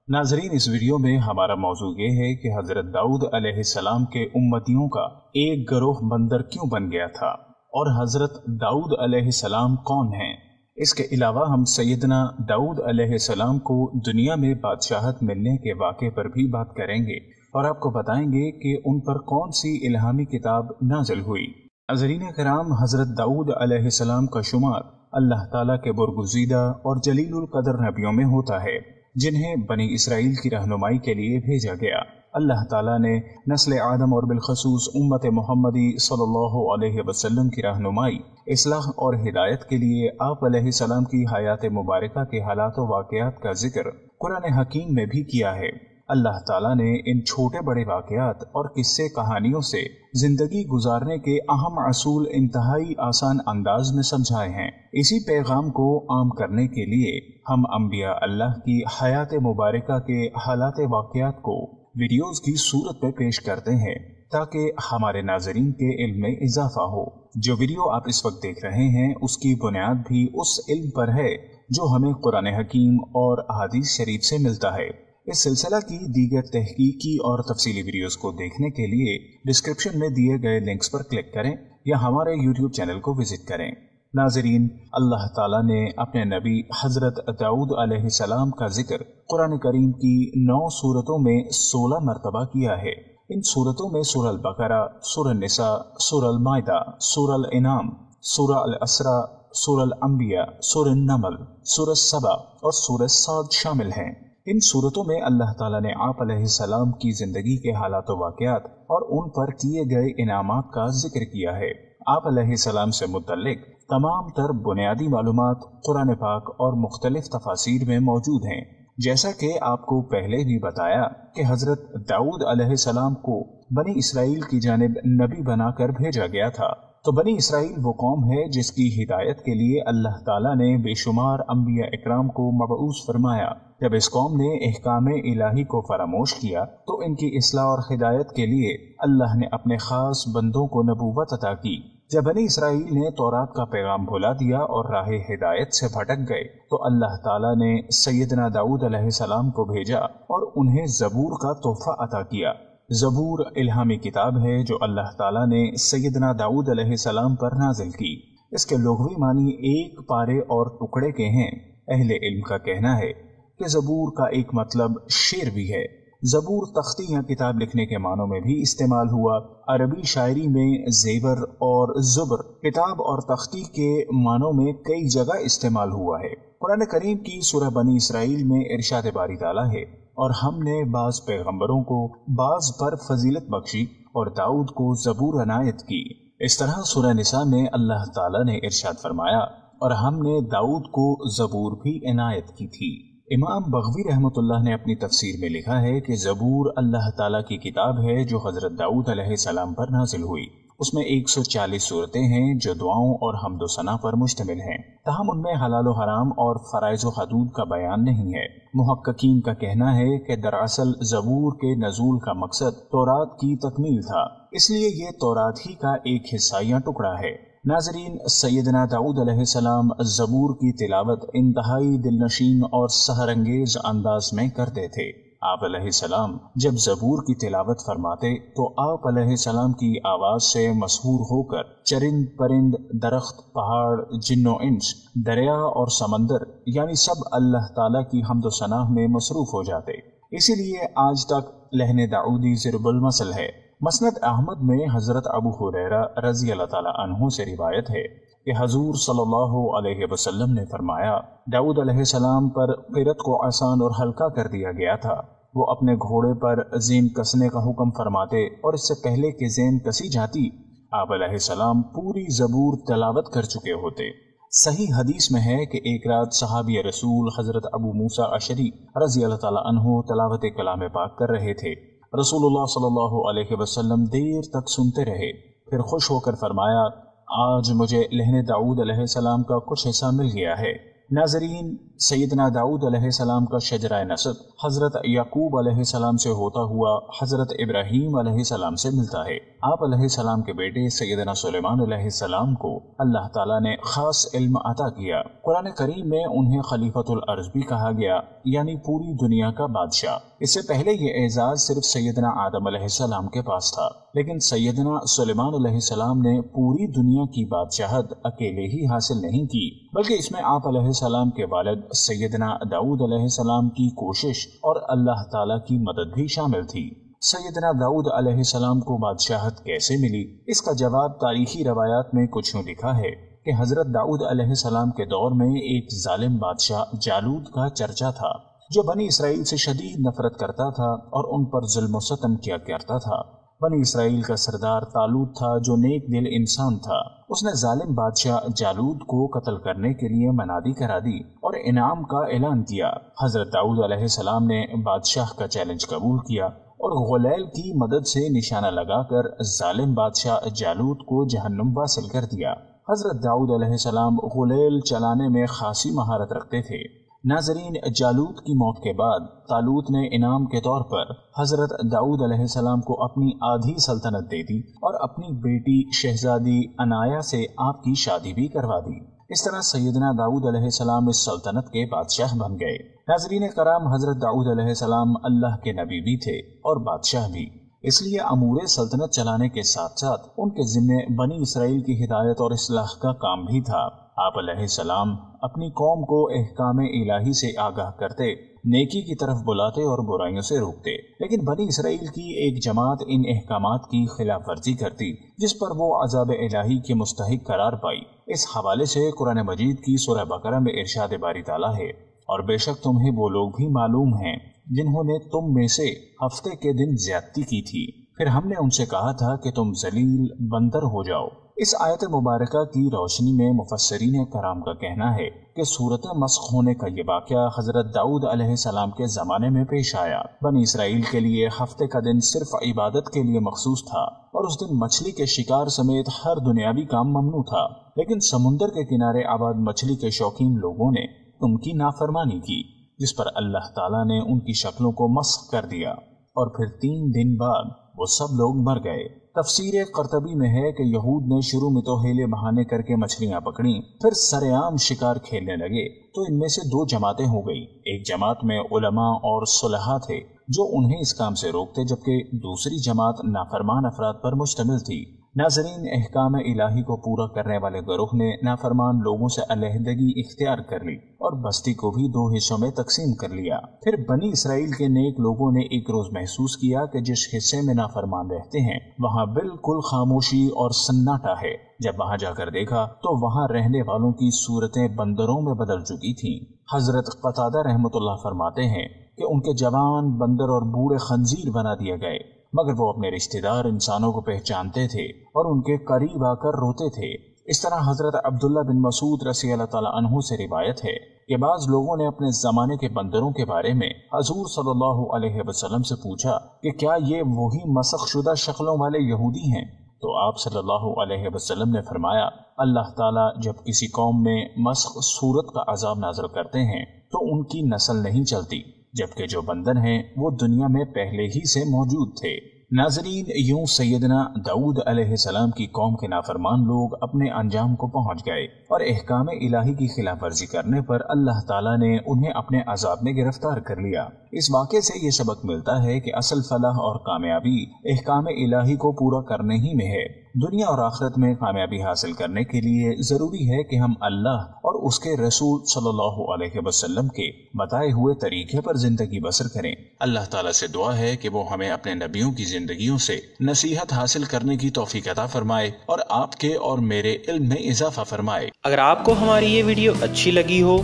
नाजरीन, इस वीडियो में हमारा मौजू ये है कि हजरत दाऊद अलैहिस्सलाम के उम्मतियों का एक गिरोह बंदर क्यों बन गया था और हजरत दाऊद अलैहिस्सलाम कौन हैं। इसके अलावा हम सैयदना दाऊद अलैहिस्सलाम को दुनिया में बादशाहत मिलने के वाक़े पर भी बात करेंगे और आपको बताएंगे कि उन पर कौन सी इल्हामी किताब नाज़िल हुई। नाज़रीन किराम, हजरत दाऊद अलैहिस्सलाम का शुमार अल्लाह ताला के बरगुज़ीदा और जलीलुल कदर नबियों में होता है, जिन्हें बनी इसराइल की रहनुमाई के लिए भेजा गया। अल्लाह ताला ने नस्ल आदम और बिलखसूस उम्मत मोहम्मदी सल्लल्लाहु अलैहि वसल्लम की रहनुमाई, इस्लाह और हिदायत के लिए आप अलैहिस्सलाम की हयात मुबारका के हालात व वाक़यात का जिक्र कुरान हकीम में भी किया है। अल्लाह ताला ने इन छोटे बड़े वाक़यात और किस्से कहानियों से जिंदगी गुजारने के अहम असूल इंतहाई आसान अंदाज में समझाए हैं। इसी पैगाम को आम करने के लिए हम अंबिया अल्लाह की हयात मुबारका के हालात वाक़यात को वीडियोस की सूरत में पेश करते हैं ताकि हमारे नाजरीन के इल्म में इजाफा हो। जो वीडियो आप इस वक्त देख रहे हैं उसकी बुनियाद भी उस इल्म पर है जो हमें कुरान हकीम और हदीस शरीफ से मिलता है। इस सिलसिला की दीगर तहकीकी और तफसीली वीडियोस को देखने के लिए डिस्क्रिप्शन में दिए गए लिंक्स पर क्लिक करें या हमारे यूट्यूब चैनल को विजिट करें। नाजरीन, अल्लाह ताला ने अपने नबी हजरत दाऊद अलैहिस्सलाम का जिक्र कुरान करीम की 9 सूरतों में 16 मरतबा किया है। इन सूरतों में सूरह अल-बकरा, सूरह निसा, सूरह अल-माइदा, सूरह अल-इनाम, सूरह अल-असरा, सूरह अल-अंबिया, सूरह नमल, सूरह सबा और सूरह साद शामिल हैं। इन सूरतों में अल्लाह ताला ने आप अलैहिस्सलाम की जिंदगी के हालात वाक़यात और उन पर किए गए इनामात का जिक्र किया है। आप अलैहिस्सलाम से मुतल्लिक तमाम तर बुनियादी मालूमात कुरान पाक और मुख्तलिफ तफासीर में मौजूद हैं। जैसा कि आपको पहले भी बताया कि हजरत दाऊद अलैहिस्सलाम को बनी इसराइल की जानिब नबी बनाकर भेजा गया था। तो बनी इसराइल वो कौम है जिसकी हिदायत के लिए अल्लाह ताला ने बेशुमार अंबिया इकराम को मबऊस फरमाया। जब इस कौम ने अहकाम इलाही को फरामोश किया तो इनकी इस्लाह और हिदायत के लिए अल्लाह ने अपने खास बंदों को नबूवत अता की। जब बनी इसराइल ने तौरात का पैगाम भुला दिया और राह हिदायत से भटक गए तो अल्लाह ताला ने सैयदना दाऊद अलैहिस्सलाम को भेजा और उन्हें ज़बूर का तोहफा अता किया। ज़बूर इल्हामी किताब है जो अल्लाह ताला ने सैयदना दाऊद अलैहिस्सलाम पर नाजिल की। इसके लुग़वी मानी एक पारे और टुकड़े के हैं। अहले इल्म का कहना है कि ज़बूर का एक मतलब शेर भी है। ज़बूर तख्ती या किताब लिखने के मानों में भी इस्तेमाल हुआ। अरबी शायरी में ज़ेवर और ज़ुबर किताब और तख्ती के मानों में कई जगह इस्तेमाल हुआ है। कुरान करीम की सूरह बनी इसराइल में इरशाद बारी ताला है, और हमने बाज़ पैगंबरों को बाज़ पर फजीलत बख्शी और दाऊद को ज़बूर अनायत की। इस तरह सूरह निसा में अल्लाह ताला ने इरशाद फरमाया, और हमने दाऊद को ज़बूर भी इनायत की थी। इमाम बग़वी रहमतुल्लाह ने अपनी तफसीर में लिखा है कि ज़बूर अल्लाह ताला की किताब है जो हजरत दाऊद अलैहिस्सलाम पर नाजिल हुई। उसमें 140 सूरतें हैं जो दुआओं और हम्दो सना पर मुश्तमिल हैं। ताहम उनमें हलाल व हराम और फ़राइज़ व हदूद का बयान नहीं है। मुहक्किकीन का कहना है कि दरअसल ज़बूर के नज़ूल का मकसद तौरात की तकमील था, इसलिए ये तौरात ही का एक हिस्सा या टुकड़ा है। नाजरीन, सैयदना दाऊद अलैहिस्सलाम ज़बूर की तिलावत इंतहाई दिलनशीन और सहरंगेज अंदाज में करते थे। आप अलैहिस्सलाम जब ज़बूर की तिलावत फरमाते तो आप अलैहिस्सलाम की आवाज़ से मशहूर होकर चरिंद परिंद, दरख्त, पहाड़, जिन्नो इंस, दरिया और समंदर यानी सब अल्लाह ताला की हम्द सनाह में मसरूफ़ हो जाते। इसीलिए आज तक लहने दाऊदी ज़िरबुल मसल है। मसनद अहमद में हजरत अबू हुरैरा रज़ी अल्लाह ताला अन्हु से रिवायत है कि हजूर सल्लल्लाहु अलैहि वसल्लम ने फरमाया, दाऊद अलैहिस्सलाम पर क़िरत को आसान और हल्का कर दिया गया था। वो अपने घोड़े पर ज़ेन कसने का हुक्म फरमाते और इससे पहले कि ज़ेन कसी जाती आप अलैहिस्सलाम पूरी ज़बूर तिलावत कर चुके होते। सही हदीस में है कि एक रात सहाबी रसूल हजरत अबू मूसा अशरी रज़ी अल्लाह ताला अन्हु तिलावत कलाम पाक कर रहे थे। रसूलुल्लाह सल्लल्लाहु अलैहि वसल्लम देर तक सुनते रहे, फिर खुश होकर फरमाया, आज मुझे लहने दाऊद अलैहिस्सलाम का कुछ हिस्सा मिल गया है। नाजरीन, सैयदना दाऊद अलैहिस्सलाम का शजरा नसब हजरत याकूब अलैहिस्सलाम से होता हुआ हजरत इब्राहीम अलैहिस्सलाम से मिलता है। आप अलैहिस्सलाम के बेटे सैयदना सुलेमान अलैहिस्सलाम को अल्लाह ताला ने खास इल्म अता किया। कुरान करीम में उन्हें खलीफतुल अर्ज भी कहा गया, यानी पूरी दुनिया का बादशाह। इससे पहले ये एजाज सिर्फ सैयदना आदम अलैहिस्सलाम के पास था, लेकिन सैयदना सुलेमान अलैहिस्सलाम ने पूरी दुनिया की बादशाहत अकेले ही हासिल नहीं की, बल्कि इसमें आप अलैहिस्सलाम के वालिद सैयदना दाऊद अलैहिस्सलाम की कोशिश और अल्लाह ताला की मदद भी शामिल थी। सैयदना दाऊद अलैहिस्सलाम को बादशाहत कैसे मिली, इसका जवाब तारीखी रवायात में कुछ यूं लिखा है कि हजरत दाऊद अलैहिस्सलाम के दौर में एक जालिम बादशाह जालूद का चर्चा था, जो बनी इसराइल से शदीद नफरत करता था और उन पर जुल्म सतम किया करता था। बनी इसराइल का सरदार तालूत था, जो नेक दिल इंसान था। उसने जालिम बादशाह जालूद को कत्ल करने के लिए मनादी करा दी और इनाम का ऐलान किया। हजरत दाऊद अलैहिस्सलाम ने बादशाह का चैलेंज कबूल किया और गुलैल की मदद से निशाना लगाकर जालिम बादशाह जालूद को जहन्नुम वासिल कर दिया। हजरत दाऊद अलैहिस्सलाम गुलैल चलाने में खासी महारत रखते थे। नाजरीन, जालूत की मौत के बाद तालूत ने इनाम के तौर पर हजरत दाऊद अलैहिस्सलाम को अपनी आधी सल्तनत दे दी और अपनी बेटी शहजादी अनाया से आपकी शादी भी करवा दी। इस तरह सैयदना दाऊद अलैहिस्सलाम इस सल्तनत के बादशाह बन गए। नाजरीन कराम, हजरत दाऊद अलैहिस्सलाम अल्लाह के नबी भी थे और बादशाह भी, इसलिए अमूरे सल्तनत चलाने के साथ साथ उनके जिम्मे बनी इसराइल की हिदायत और इस्लाह का काम भी था। आप अलैहिस्सलाम अपनी कौम को अहकाम इलाही से आगाह करते, नेकी की तरफ बुलाते और बुराइयों से रोकते, लेकिन बनी इसराइल की एक जमात इन अहकामात की खिलाफ वर्जी करती, जिस पर वो अज़ाब इलाही के मुस्तहिक करार पाई। इस हवाले से कुरान मजीद की सूरह बकरा में इरशाद बारी ताला है, और बेशक तुम्हें वो लोग भी मालूम हैं जिन्होंने तुम में से हफ्ते के दिन ज्यादती की थी, फिर हमने उनसे कहा था कि तुम जलील बंदर हो जाओ। इस आयत मुबारका की रोशनी में मुफस्सिरीन कराम का कहना है कि सूरत मस्ख होने का ये वाक़या हजरत दाऊद अलैहिस्सलाम के ज़माने में पेश आया। बनी इसराइल के लिए हफ्ते का दिन सिर्फ इबादत के लिए मखसूस था और उस दिन मछली के शिकार समेत हर दुनियावी काम ममनू था, लेकिन समुंदर के किनारे आबाद मछली के शौकीन लोगों ने उनकी नाफरमानी की, जिस पर अल्लाह ताला ने उनकी शक्लों को मस्ख कर दिया और फिर 3 दिन बाद वो सब लोग मर गए। तफसीर कर्तबी में है कि यहूद ने शुरू में तो हेले बहाने करके मछलियां पकड़ी, फिर सरेआम शिकार खेलने लगे तो इनमें से 2 जमातें हो गई। एक जमात में उलमा और सुलहा थे जो उन्हें इस काम से रोकते, जबकि दूसरी जमात नाफरमान अफराद पर मुश्तमिल थी। नाजरीन, अहकाम इलाही को पूरा करने वाले गिरोह ने नाफरमान लोगों से अलहदगी इख्तियार कर ली और बस्ती को भी 2 हिस्सों में तकसीम कर लिया। फिर बनी इसराइल के नेक लोगों ने एक रोज महसूस किया कि जिस हिस्से में नाफरमान रहते हैं वहाँ बिल्कुल खामोशी और सन्नाटा है। जब वहाँ जाकर देखा तो वहाँ रहने वालों की सूरतें बंदरों में बदल चुकी थीं। हजरत कतादा रहमतुल्लाह फरमाते हैं कि उनके जवान बंदर और बूढ़े खंजीर बना दिए गए, मगर वो अपने रिश्तेदार इंसानों को पहचानते थे और उनके करीब आकर रोते थे। इस तरह हजरत अब्दुल्ला बिन मसूद रज़ी अल्लाह ताला अन्हु से रिवायत है कि बाज लोगों ने अपने जमाने के बंदरों के बारे में हजूर सल्लल्लाहु अलैहि वसल्लम से पूछा कि क्या ये वही मसख शुदा शक्लों वाले यहूदी हैं? तो आप सल्लल्लाहु अलैहि वसल्लम ने फरमाया, अल्लाह ताला जब किसी कौम में मस्ख सूरत का अजाब नाज़िल करते हैं तो उनकी नस्ल नहीं चलती, जबकि जो बंदर हैं वो दुनिया में पहले ही से मौजूद थे। नाजरीन, यूं सैयदना दाऊद अलैहिस्सलाम की कौम के नाफरमान लोग अपने अंजाम को पहुंच गए और अहकाम इलाही की खिलाफ वर्जी करने पर अल्लाह ताला ने उन्हें अपने अजाब में गिरफ्तार कर लिया। इस वाक़े से ये सबक मिलता है कि असल फलाह और कामयाबी अहकाम इलाही को पूरा करने ही में है। दुनिया और आखिरत में कामयाबी हासिल करने के लिए जरूरी है कि हम अल्लाह और उसके रसूल सल्लल्लाहु अलैहि वसल्लम के बताए हुए तरीके पर जिंदगी बसर करें। अल्लाह ताला से दुआ है कि वो हमें अपने नबियों की जिंदगियों से नसीहत हासिल करने की तौफीक अता फरमाए और आपके और मेरे इल्म में इजाफा फरमाए। अगर आपको हमारी ये वीडियो अच्छी लगी हो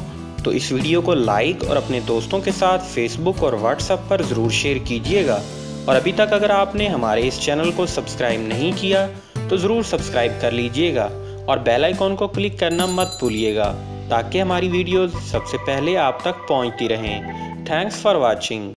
तो इस वीडियो को लाइक और अपने दोस्तों के साथ फेसबुक और व्हाट्सएप पर ज़रूर शेयर कीजिएगा। और अभी तक अगर आपने हमारे इस चैनल को सब्सक्राइब नहीं किया तो ज़रूर सब्सक्राइब कर लीजिएगा और बेल आइकॉन को क्लिक करना मत भूलिएगा, ताकि हमारी वीडियोस सबसे पहले आप तक पहुंचती रहें। Thanks for watching.